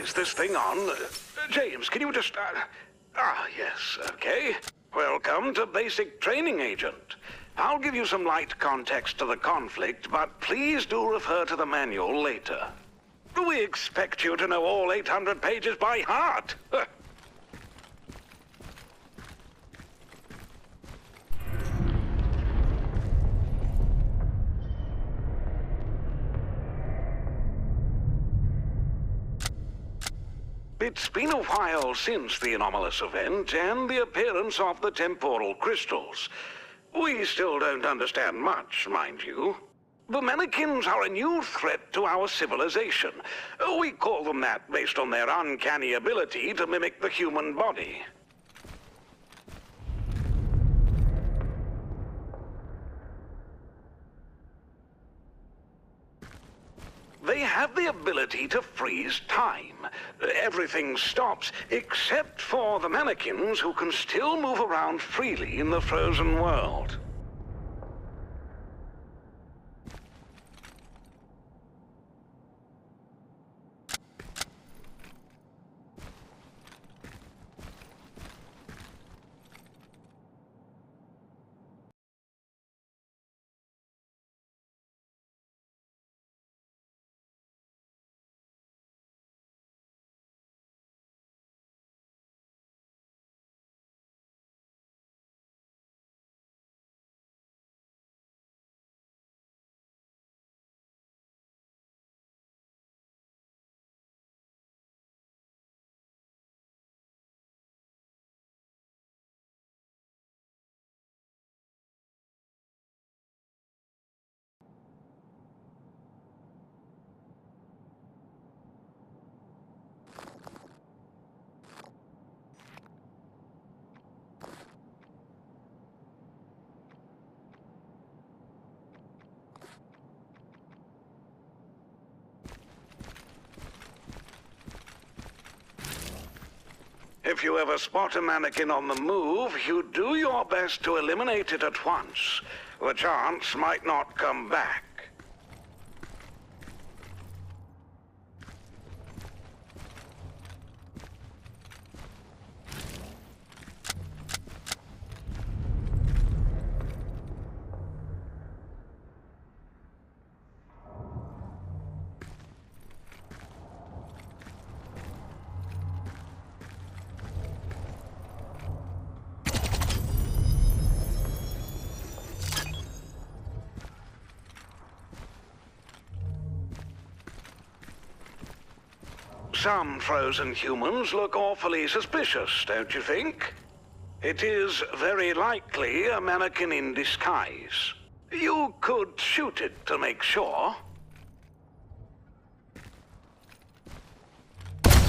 is this thing on? James, can you just... yes, okay. Welcome to Basic Training, Agent. I'll give you some light context to the conflict, but please do refer to the manual later. We expect you to know all 800 pages by heart. It's been a while since the anomalous event and the appearance of the temporal crystals. We still don't understand much, mind you. The Mannequins are a new threat to our civilization. We call them that based on their uncanny ability to mimic the human body. They have the ability to freeze time. Everything stops except for the Mannequins, who can still move around freely in the frozen world. If you ever spot a mannequin on the move, you do your best to eliminate it at once. The chance might not come back. Some frozen humans look awfully suspicious, don't you think? It is very likely a mannequin in disguise. You could shoot it to make sure.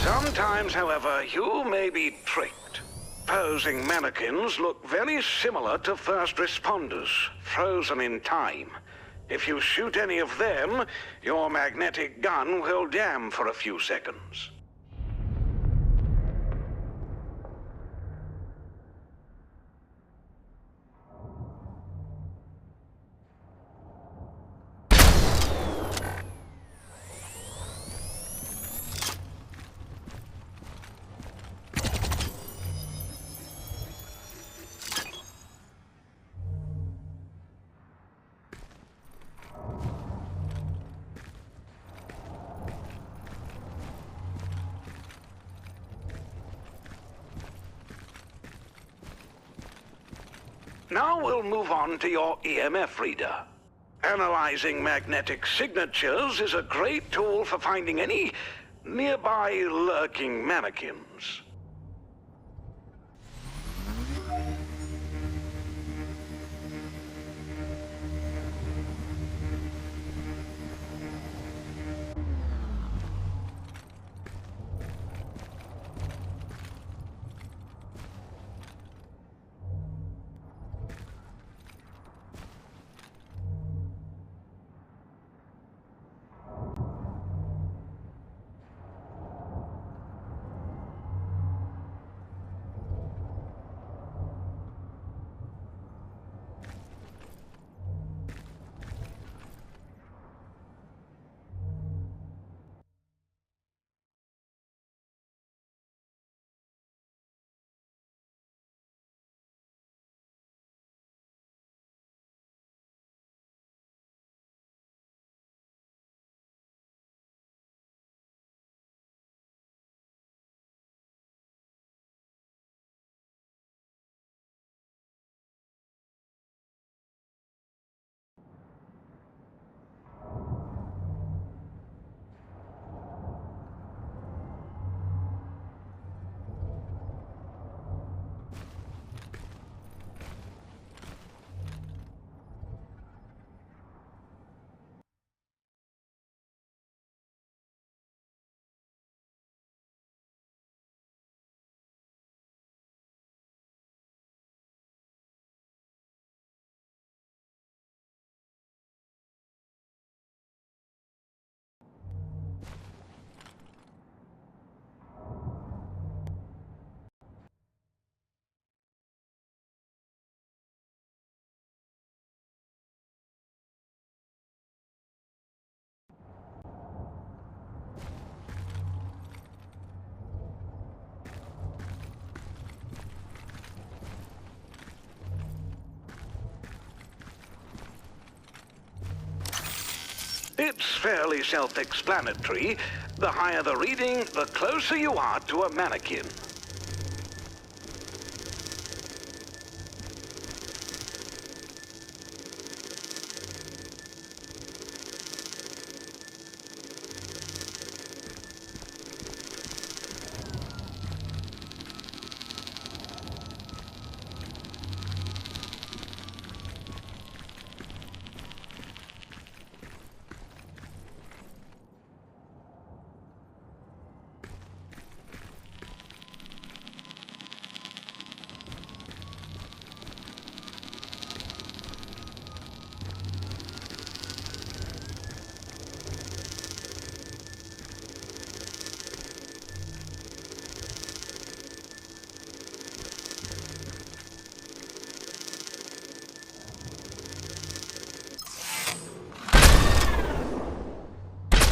Sometimes, however, you may be tricked. Posing mannequins look very similar to first responders, frozen in time. If you shoot any of them, your magnetic gun will jam for a few seconds. Now we'll move on to your EMF reader. Analyzing magnetic signatures is a great tool for finding any nearby lurking mannequins. It's fairly self-explanatory. The higher the reading, the closer you are to a mannequin.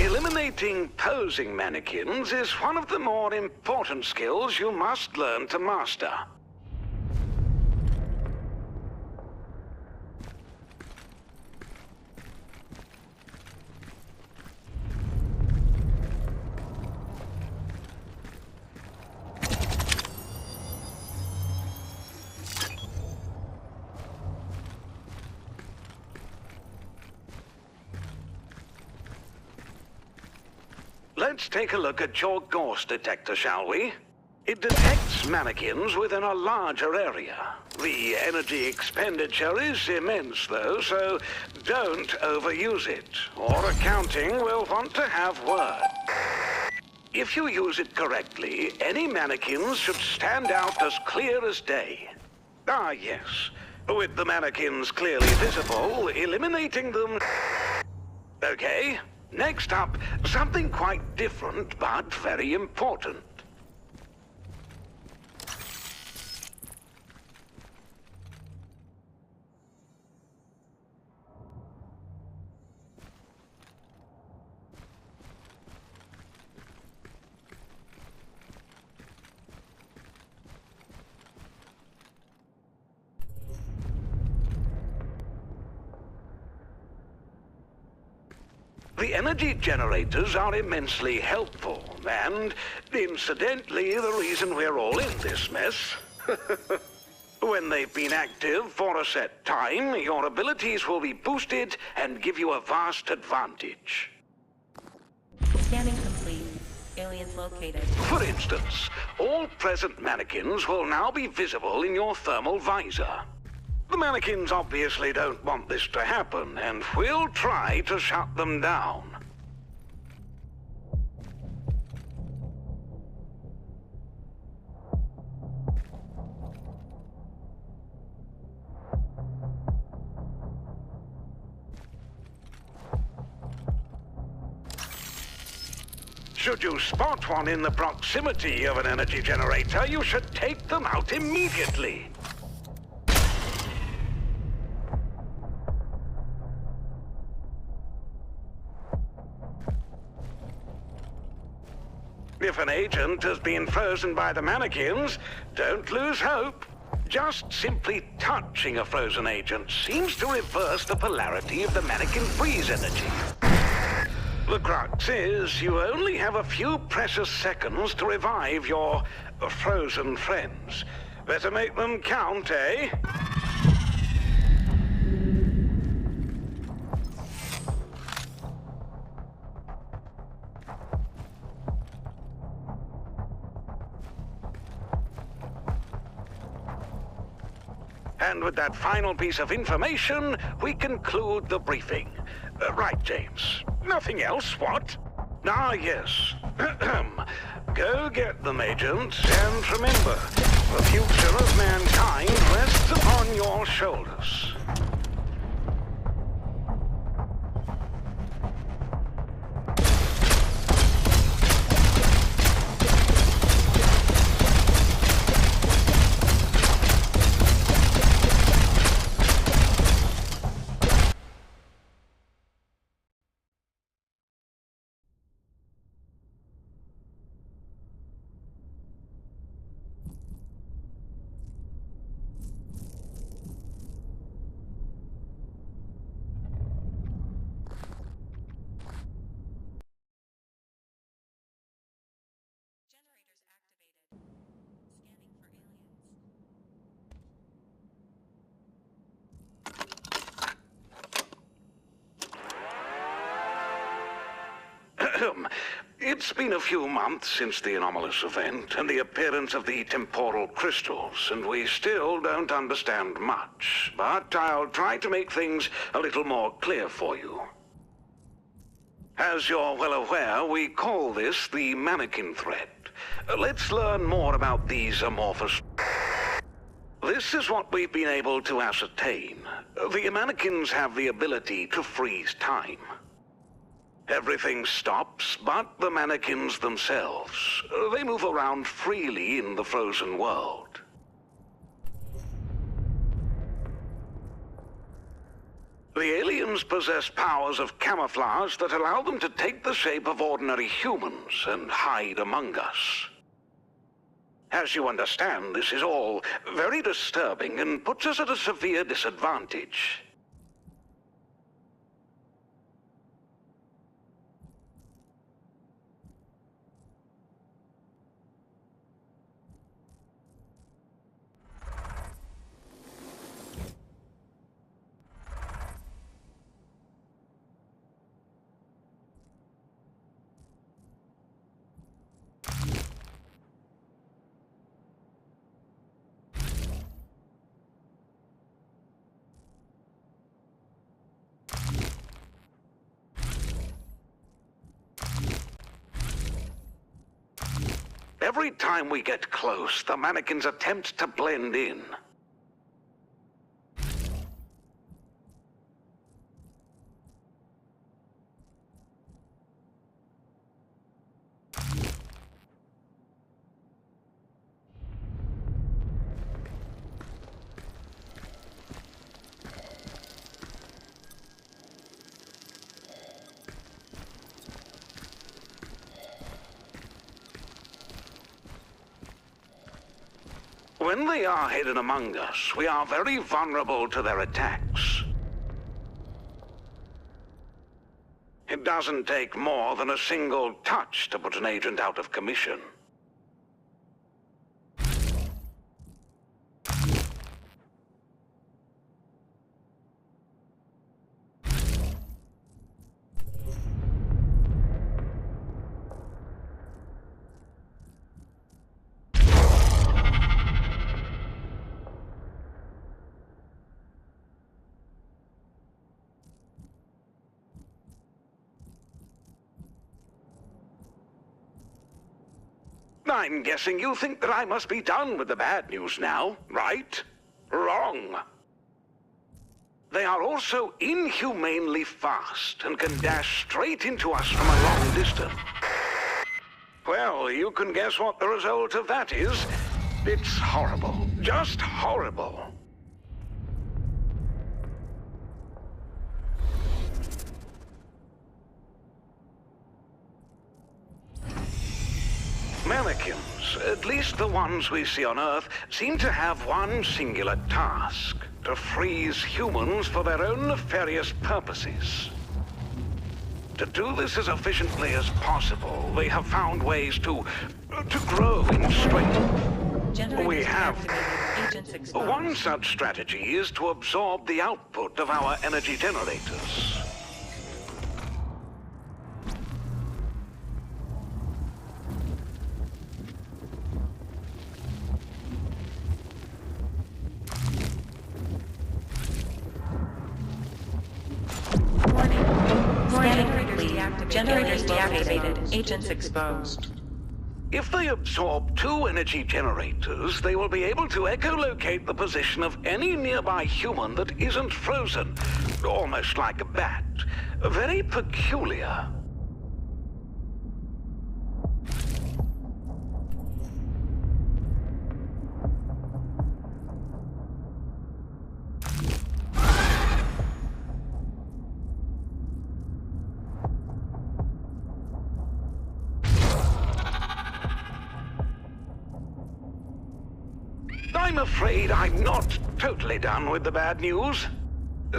Eliminating posing mannequins is one of the more important skills you must learn to master. Let's take a look at your ghost detector, shall we? It detects mannequins within a larger area. The energy expenditure is immense, though, so don't overuse it, or accounting will want to have word. If you use it correctly, any mannequins should stand out as clear as day. Ah, yes. With the mannequins clearly visible, eliminating them... Okay. Next up, something quite different, but very important. The energy generators are immensely helpful, and, incidentally, the reason we're all in this mess. When they've been active for a set time, your abilities will be boosted and give you a vast advantage. Scanning complete. Aliens located. For instance, all present mannequins will now be visible in your thermal visor. The mannequins obviously don't want this to happen, and we'll try to shut them down. Should you spot one in the proximity of an energy generator, you should take them out immediately. If an agent has been frozen by the mannequins, don't lose hope. Just simply touching a frozen agent seems to reverse the polarity of the mannequin freeze energy. The crux is, you only have a few precious seconds to revive your frozen friends. Better make them count, eh? And with that final piece of information, we conclude the briefing. Right, James. Nothing else, what? Ah, yes. Go get them, agent, and remember, the future of mankind rests upon your shoulders. It's been a few months since the anomalous event and the appearance of the temporal crystals, and we still don't understand much. But I'll try to make things a little more clear for you. As you're well aware, we call this the Mannequin threat. Let's learn more about these amorphous... This is what we've been able to ascertain. The mannequins have the ability to freeze time. Everything stops but the mannequins themselves. They move around freely in the frozen world. The aliens possess powers of camouflage that allow them to take the shape of ordinary humans and hide among us. As you understand, this is all very disturbing and puts us at a severe disadvantage. Every time we get close, the mannequins attempt to blend in. When they are hidden among us, we are very vulnerable to their attacks. It doesn't take more than a single touch to put an agent out of commission. I'm guessing you think that I must be done with the bad news now, right? Wrong. They are also inhumanely fast and can dash straight into us from a long distance. Well, you can guess what the result of that is. It's horrible. Just horrible. Mannequins, at least the ones we see on Earth, seem to have one singular task: to freeze humans for their own nefarious purposes. To do this as efficiently as possible, they have found ways to grow in strength. We have... One such strategy is to absorb the output of our energy generators. Generators deactivated. Agents exposed. If they absorb 2 energy generators, they will be able to echolocate the position of any nearby human that isn't frozen, almost like a bat. Very peculiar. I'm afraid I'm not totally done with the bad news.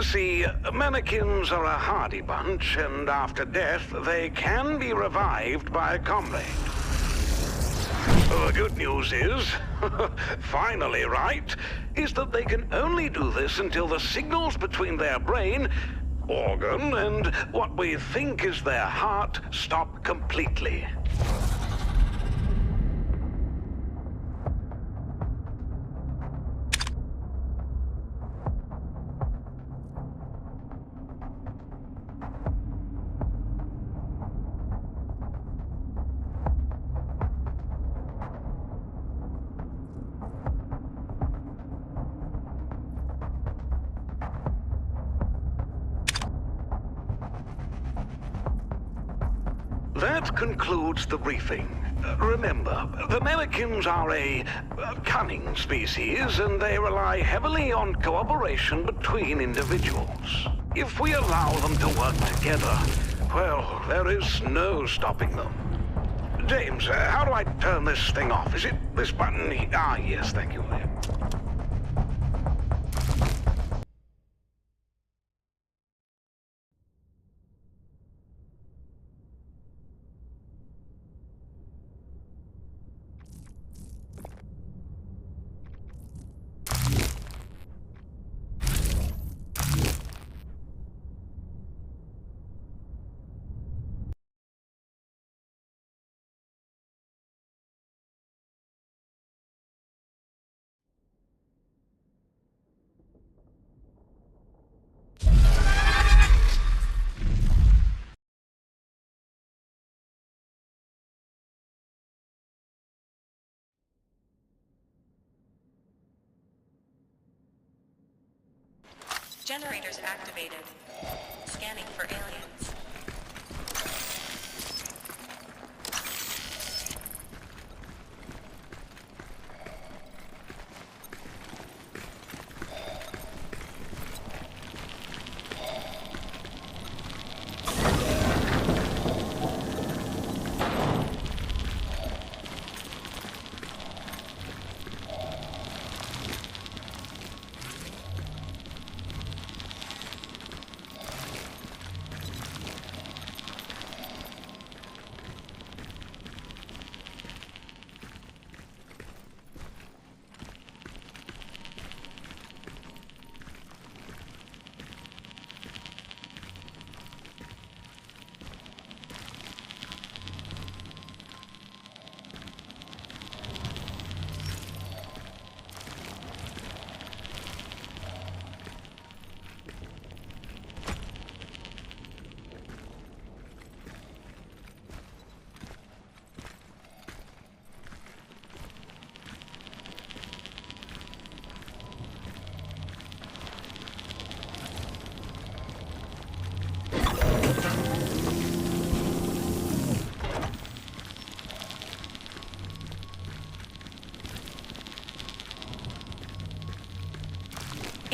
See, mannequins are a hardy bunch, and after death, they can be revived by a comrade. The good news is, finally right, is that they can only do this until the signals between their brain organ, and what we think is their heart stop completely. That concludes the briefing. Remember, the Mannequins are a cunning species, and they rely heavily on cooperation between individuals. If we allow them to work together, well, there is no stopping them. James, how do I turn this thing off? Is it this button? Ah, yes, thank you. Generators activated. Scanning for aliens.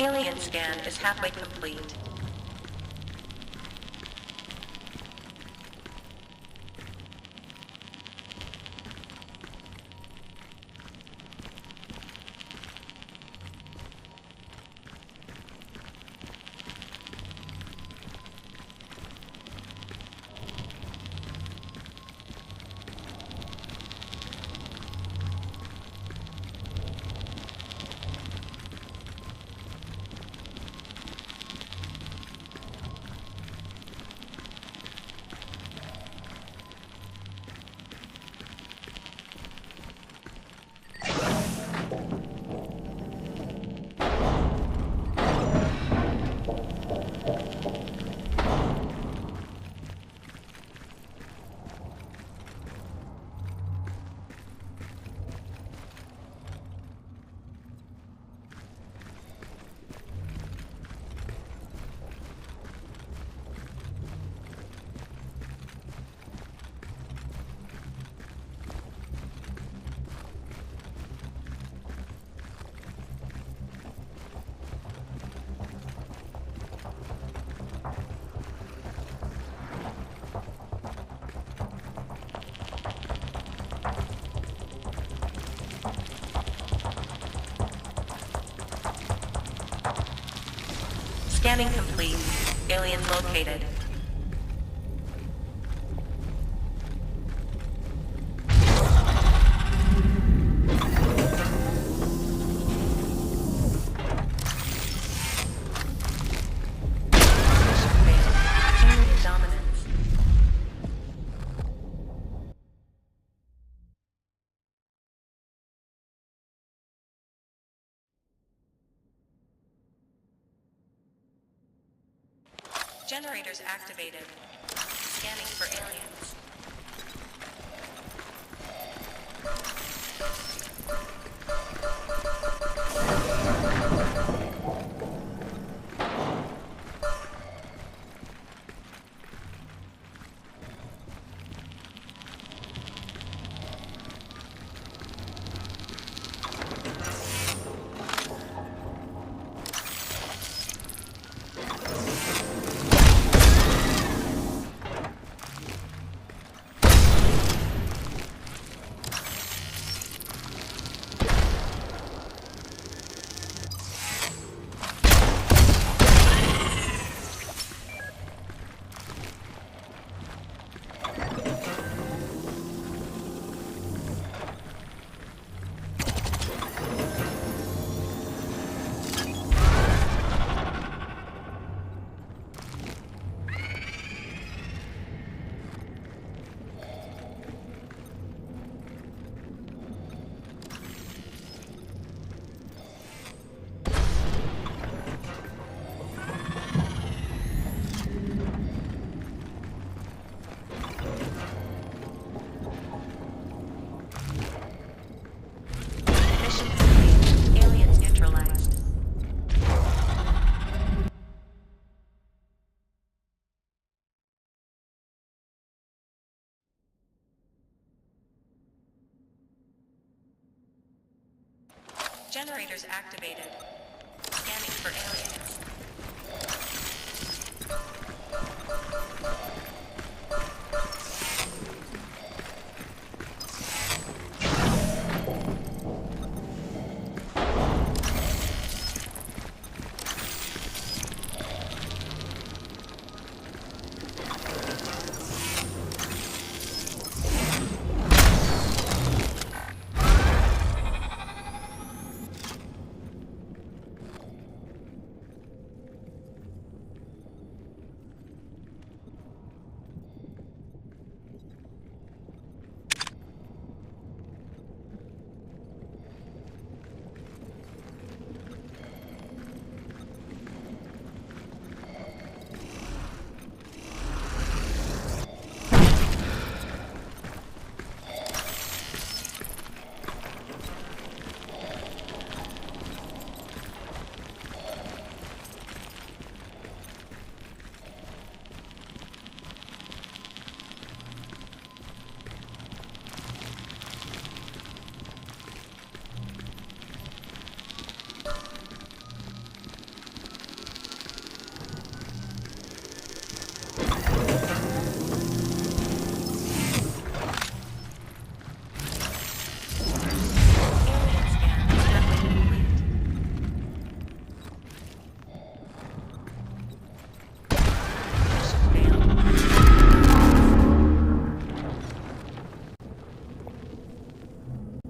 Alien scan is halfway complete. Scanning complete. Alien located. Generators activated. Scanning for aliens. Mission complete. Aliens neutralized. Generators activated. Scanning for aliens.